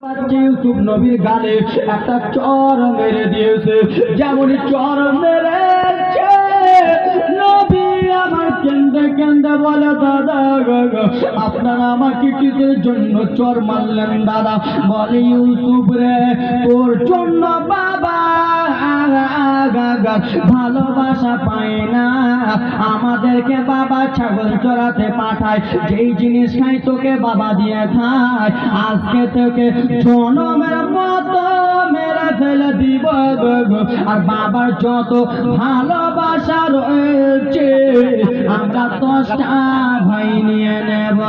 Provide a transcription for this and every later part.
ইউসুফ নবীর গালে একটা চর মেরে দিয়েছে। যেমন চর মেরেছে নবী আমার কেন্দ্রে কেন্দ্রে বলে, দাদা আপনারা আমাকে কিসের জন্য চর মারলেন? দাদা বলে, ইউসুফ রে তোর জন্য বাবা ভালোবাসা পায় না, আমাদেরকে বাবা ছাগল চড়াতে পাঠায়, যেই জিনিস খাই তোকে বাবা দিয়ে খায়, আজকে তোকে জনমের মতো মেরে ফেলে দিব, আর বাবার যত ভালোবাসা রয়েছে আমরা 10টা ভাই নিয়ে নেব।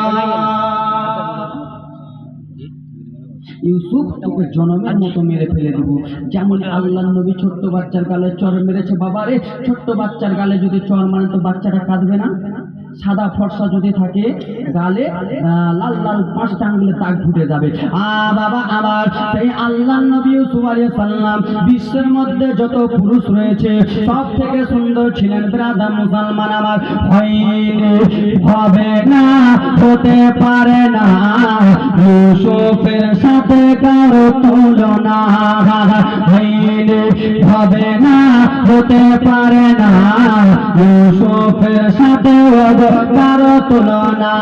ইউসুফ তোকে জনমের মতো মেরে ফেলে দিব। যেমন আল্লাহ নবী ছোট্ট বাচ্চার গালে চর মেরেছে। বাবারে, ছোট্ট বাচ্চার গালে যদি চর মানে তো বাচ্চাটা কাঁদবে না? সাদা ফর্সা যদি থাকে গালে লাল লাল 5টা আঙ্গুলে দাগ ফুটে যাবে। বাবা আবার সেই আল্লাহ নবী ইউসুফ আলাইহিস সালাম বিশ্বের মধ্যে যত পুরুষ রয়েছে সব থেকে সুন্দর ছিলেন। ব্রাদার মুসলমান আমার, হবে না, হতে পারে না ইউসুফের সাথে কারো তুলনা, হবে না, হতে পারে না ইউসুফের সাথে কারো তুলনা।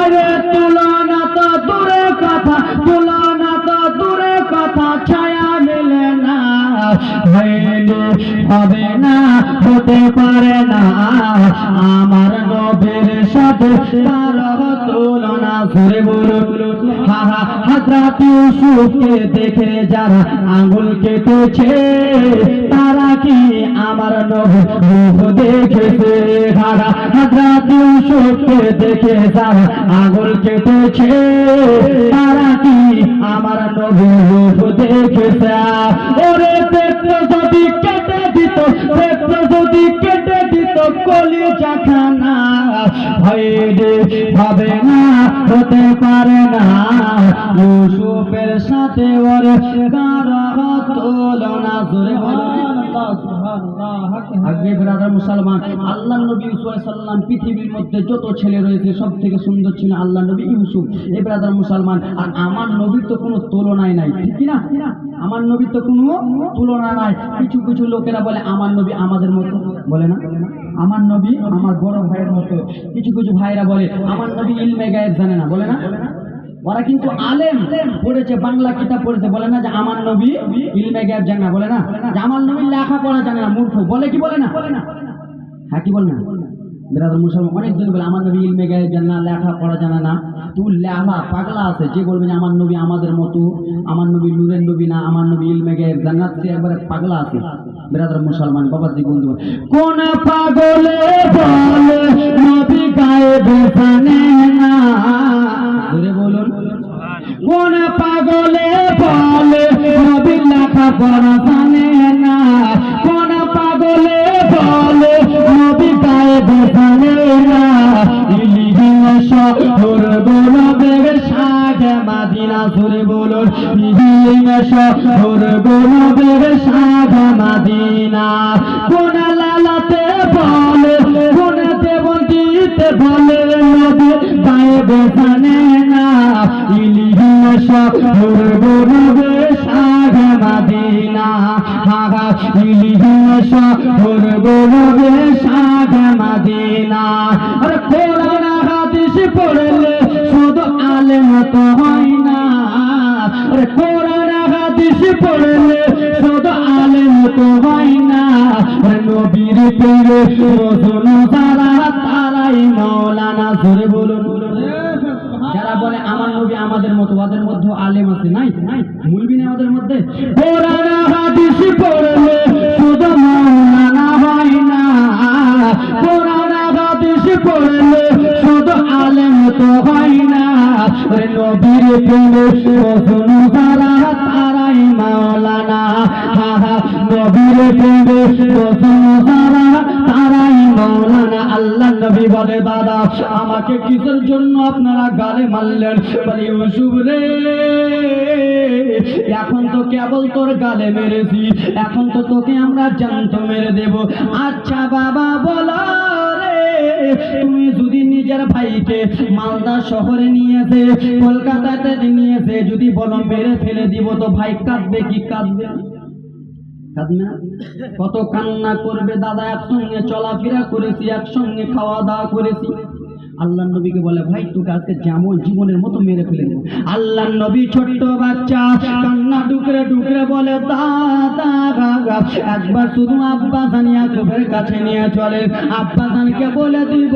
আরে তুলনা তো দূরে কথা, তুলনা তো দূরে কথা, ছায়া মেলে না, হবে না, হতে পারে না আমার নবীর সাথে কারো তুলনা। ঘুরে বলুন হযরত ইউসুফকে দেখে যারা আঙ্গুল কেটেছে তারা কি আমার নবী দেখেছে? হযরত ইউসুফকে দেখে যারা আঙ্গুল কেটেছে তারা কি আমার নবী দেখেছে? ওরে দেখতে যদি কেটে দিত, দেখতে যদি কেটে দিত কলিজা খানা, হবে না, হতে পারে না ইউসুফের সাথে ওর কারো তুলনা। জোরে বলুন আগে ব্রাদার মুসলমান, আল্লাহ নবী ইউসুফ আলাইহিস সালাম পৃথিবীর মধ্যে যত ছেলে রয়েছে সব থেকে সুন্দর ছিল আল্লাহ নবী ইউসুফ। এ ব্রাদার মুসলমান, আর আমার নবীর তো কোনো তুলনাই নাই, ঠিক কি না? আমার নবীর তো কোনো তুলনা নাই। কিছু কিছু লোকেরা বলে আমার নবী আমাদের মতো, বলে না আমার নবী আমার বড় ভাইয়ের মতো। কিছু কিছু ভাইরা বলে আমার নবী ইলমে গায়েব জানে না, বলে না? ওরা কিন্তু আলেম পড়েছে, বাংলা কিতাব পড়েছে, বলে না যে আমার নবী ইলমে গায়েব জানে না, বলে না যে আমার নবী লেখাপড়া জানে না, মূর্খ, বলে কি বলে না? হ্যাঁ কি বল না? ব্রাদার মুসলমান অনেকজন বলে আমার নবী ইলমে গায়েব জানে না, লেখাপড়া জানে না। তুই লেখা পাগলা আছে যে বলবে যে আমার নবী আমাদের মতো, আমার নবী নূরের নবী না, আমার নবী ইলমে গায়েব জানে না, সে একবারে পাগলা আছে। ব্রাদার মুসলমান বাবাজি বন্ধু, কোন পাগলে বলে নবী গায়েব জানে না? ধরে বলুন, কোন পাগলে বলে নবী লেখাপড়া জানে না? কোন পাগলে বলে নবী গায়েব জানে না? ইলিহিম শহর গোলবে শাগে মাদিনা। জোরে বলুন, ইলিহিম শহর গোলবে শাগে মাদিনা। কোন লালাতে বলে, কোন দেবগীতে বলে নবী গায়েব জানে না? ইলিহিম শহর গোলবে শাগে মাদিনা, ইলিহিম শহর গোলবে শাগে মাদিনা। আরে কোরআন হাদিস পড়লে শুধু আলেম তো হয় না, আরে কোরআন হাদিস পড়লে শুধু আলেম তো হয় না, নবীর প্রেমে মজনু যারা তারাই মাওলানা। জোরে বলুন, যারা বলে আমার নবী আমাদের মতো, ওদের মধ্যে আলেম আছে নাই? মুলবি নেই ওদের মধ্যে? কোরআন হাদিস পড়লে শুধু মাওলানা হয় না, কোরআন হাদিস পড়লে শুধু আলেম তো হয় না, নবীর প্রেমে মজনু যারা তারাই মাওলানা, নবীর প্রেমে মজনু যারা তারাই মাওলানা। আল্লাহ নবী বলে, দাদা আমাকে কিসের জন্য আপনারা গালে মারলেন? বলে ইউসুফ রে এখন তো কেবল তোর গালে মেরেছি, এখন তো তোকে আমরা জ্যান্ত মেরে দেব। আচ্ছা বাবা বলো রে, তুমি যদি নিজে ইন্ডিয়ার ভাইকে মালদা শহরে নিয়েছে, কলকাতাতে নিয়েছে, যদি বলো মেরে ফেলে দিব তো ভাই কাঁদবে কি কাঁদবে? কাঁদবে না? কত কান্না করবে দাদা। একসঙ্গে চলাফেরা করেছি, একসঙ্গে খাওয়া দাওয়া করেছি। আল্লাহ নবীকে বলে ভাই তোকে আজকে যেমন জীবনের মতো মেরে ফেলে দেবো। আল্লাহ নবী ছোট্ট বাচ্চা কান্না ডুকরে ডুকরে বলে দাদা। একবার শুধু আব্বা জানিয়া চোখের কাছে নিয়ে চলে, আব্বা জানকে বলে দিব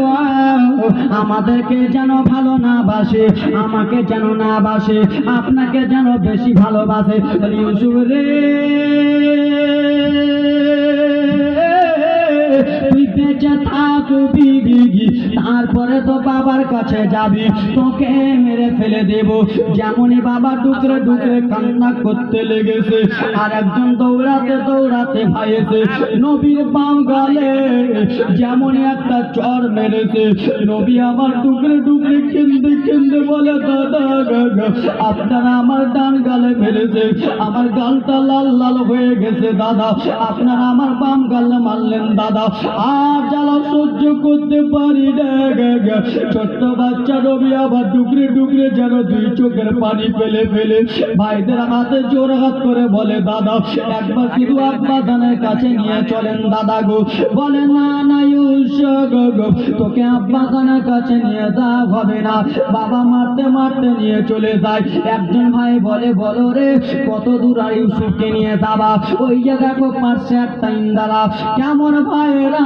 আমাদেরকে যেন ভালো না বাসে, আমাকে যেন না বাসে, আপনাকে যেন বেশি ভালোবাসে। ইউসুফ রে তুই বেঁচে থাকবি, তারপরে তো বাবার কাছে যাবি, তোকে মেরে ফেলে দেব। যেমনই বাবা ডুকরে ডুকরে কান্না করতে লেগেছে, আর একজন দৌড়াতে দৌড়াতে ভাইয়েছে নবীর বাম গালে যেমনই একটা চর মেরেছে। নবী আমার ডুকরে ডুকরে কেঁদে কেঁদে বলে দাদা আপনারা আমার ডান গালে মেরেছে, আমার গালটা লাল লাল হয়ে গেছে দাদা, আপনারা আমার বাম গালে মারলেন দাদা, আর জ্বালা সহ্য করতে পারি না। ছোট্ট বাচ্চা নবী আবার ডুকরে ডুকরে যেন দুই চোখের পানি ফেলে ফেলে ভাইদের হাতে জোর হাত করে বলে দাদা একবার শুধু আব্বা জানের কাছে নিয়ে চলেন দাদা গো। বলে না না ইউসুফ গো, তোকে আব্বা জানের কাছে নিয়ে যাওয়া হবে না। বাবা মারতে মারতে নিয়ে চলে যায়। একজন ভাই বলে বলো রে কত দূর আর ইউসুফকে নিয়ে যাবা? ওই যে দেখো পাশে একটা ইন্দারা। কেমন ভাইরা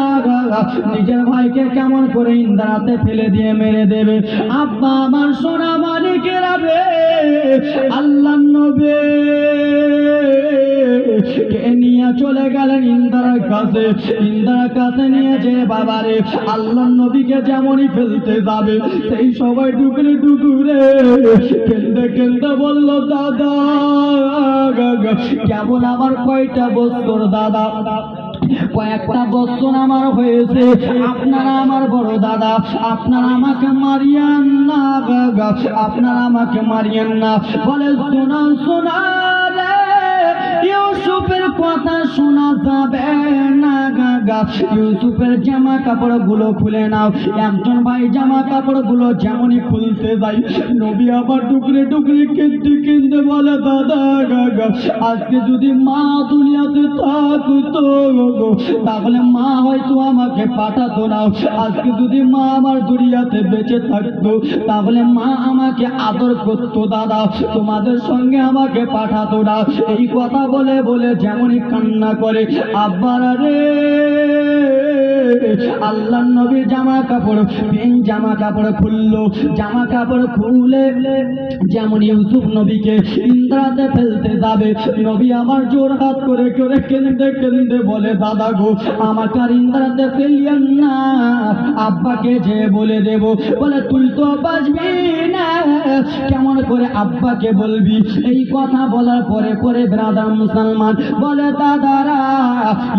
নিজের ভাইকে কেমন করে ইন্দারাতে ফেলে দিয়ে মেরে দেবে। আব্বা আমার সোনা মানিকেরা রে, আল্লাহ নবী কে নিয়ে চলে গেলেন ইন্দারার কাছে। ইন্দারার কাছে নিয়ে যে বাবারে আল্লাহ নবীকে যেমনই ফেলতে যাবে সেই সবাই ডুকরে ডুকরে কেন্দে কেন্দে বলল দাদা কেমন আমার কয়টা বছর দাদা, কয়েকটা বছর আমার হয়েছে, আপনারা আমার বড় দাদা, আপনারা আমাকে মারিয়েন না, আপনারা আমাকে মারিয়েন না। বলে শোনা শোনা রে ইউসুফের কথা শোনা যাবে না। ইউসুফের জামা কাপড় গুলো খুলে নাও। একজন ভাই জামা কাপড় গুলো যেমনই খুলতে যায় নবী আবার টুকরে টুকরে কেঁদে কেঁদে বলে দাদা আজকে যদি মা দুনিয়াতে থাকতো তাহলে মা হয়তো আমাকে পাঠাতো না। আজকে যদি মা আমার দুনিয়াতে বেঁচে থাকতো তাহলে মা আমাকে আদর করতো দাদা, তোমাদের সঙ্গে আমাকে পাঠাতো না। এই কথা বলে বলে যেমনই কান্না করে আব্বারা রে আল্লাহ নবীর জামা কাপড় জামা কাপড় খুললো। জামা কাপড় খুলে যেমন ইউসুফ নবীকে ইন্দ্রাতে ফেলতে যাবে নবী আমার জোর হাত করে করে কেঁদে কেঁদে বলে দাদা গো আমাকে আর ইন্দ্রাতে ফেলিয়েন না, আব্বাকে যে বলে দেব। বলে তুই তো বাঁচবি না, কেমন করে আব্বাকে বলবি? এই কথা বলার পরে পরে ব্রাদার মুসলমান বলে দাদারা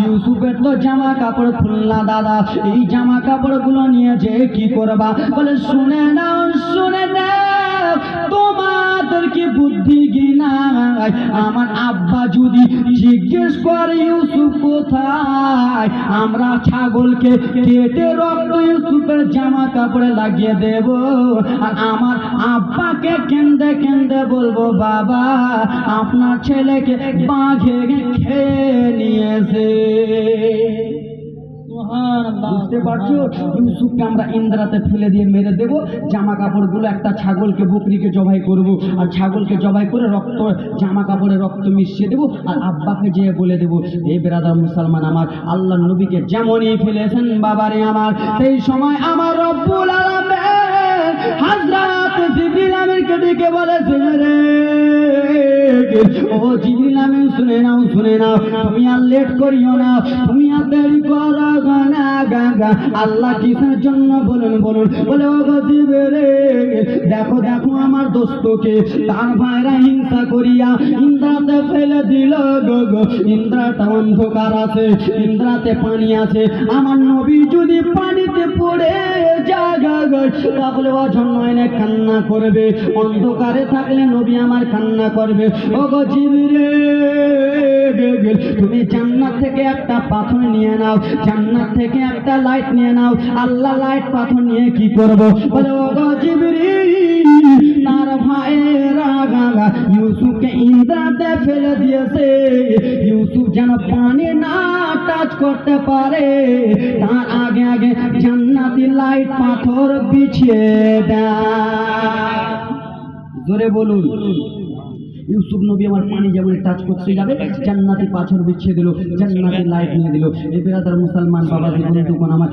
ইউসুফের তো জামা কাপড় খুলনা দাদা, এই জামা কাপড় গুলো নিয়ে যে কি করবা? বলে শুনে নাও শুনে নাও, তোমাদের কি বুদ্ধি কিনা? আমার আব্বা যদি জিজ্ঞেস করে ইউসুফ কোথায়, আমরা ছাগলকে কেটে রক্ত ইউসুফের জামা কাপড়ে লাগিয়ে দেব, আর আমার আব্বাকে কেঁদে কেঁদে বলবো বাবা আপনার ছেলেকে বাঘে খেয়ে নিয়েছে। বুঝতে পারছো? ইউসুফকে আমরা ইন্দ্রাতে ফেলে দিয়ে মেরে দেবো, জামা কাপড়গুলো একটা ছাগলকে বকরিকে জবাই করব, আর ছাগলকে জবাই করে রক্ত জামা কাপড়ে রক্ত মিশিয়ে দেবো, আর আব্বাকে যেয়ে বলে দেবো এই বেরাদার মুসলমান আমার আল্লাহ নবীকে যেমনই ফেলেছেন বাবারে আমার, সেই সময় আমার রব্বুল আলামিন হযরত জিবরিল আমিনকে ডেকে বলেছেন রে ও জিবরিল আমিন শুনে নাও শুনে নাও, তুমি আর লেট করিও না, তুমি আর দেরি করো না। আল্লাহ কিসের জন্য বলুন বলুন? বলে ও জিবরিল দেখো দেখো আমার দোস্তকে তার ভাইরা হিংসা করিয়া ইন্দ্রাতে ফেলে দিল গো। ইন্দ্রাটা অন্ধকার আছে, ইন্দ্রাতে পানি আছে, আমার নবী যদি পানিতে পড়ে তাহলে অজন্য এনে কান্না করবে, অন্ধকারে থাকলে নবী আমার কান্না করবে। ও গো জিবরিল তুমি জান্নাত থেকে একটা পাথর নিয়ে নাও, জান্নাত থেকে একটা লাইট নিয়ে নাও। আল্লাহ লাইট পাথর নিয়ে কি করব? বলে ও গো জিবরিল, তার ভাইয়েরা ইউসুফকে ইন্দ্রাতে ফেলে দিয়েছে, ইউসুফ যেন পানি না টাচ করতে পারে তার আগে আগে জান্নাতি লাইট পাথর বিছিয়ে দেয়। জোরে বলুন। ইউসুফ নবী আমার পানি যেমন টাচ করতে যাবে জান্নাতি পাথর বিছিয়ে দিল, জান্নাতি লাইট নিয়ে দিল। এই বেরাদার মুসলমান বাবাজি বন্ধুগণ আমার,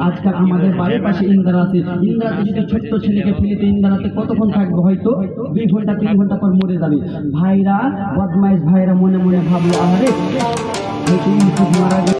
আজকাল আমাদের বাড়ির পাশে ইন্দ্রা আছে, ইন্দ্রাতে যদি ছোট্ট ছেলেকে ফেলিতে ইন্দ্রাতে কতক্ষণ থাকবে? হয়তো 2 ঘন্টা 3 ঘন্টা পর মরে যাবে। ভাইরা, বদমাইশ ভাইরা মনে মনে ভাবলো, আরে ইউসুফ মারা গেল।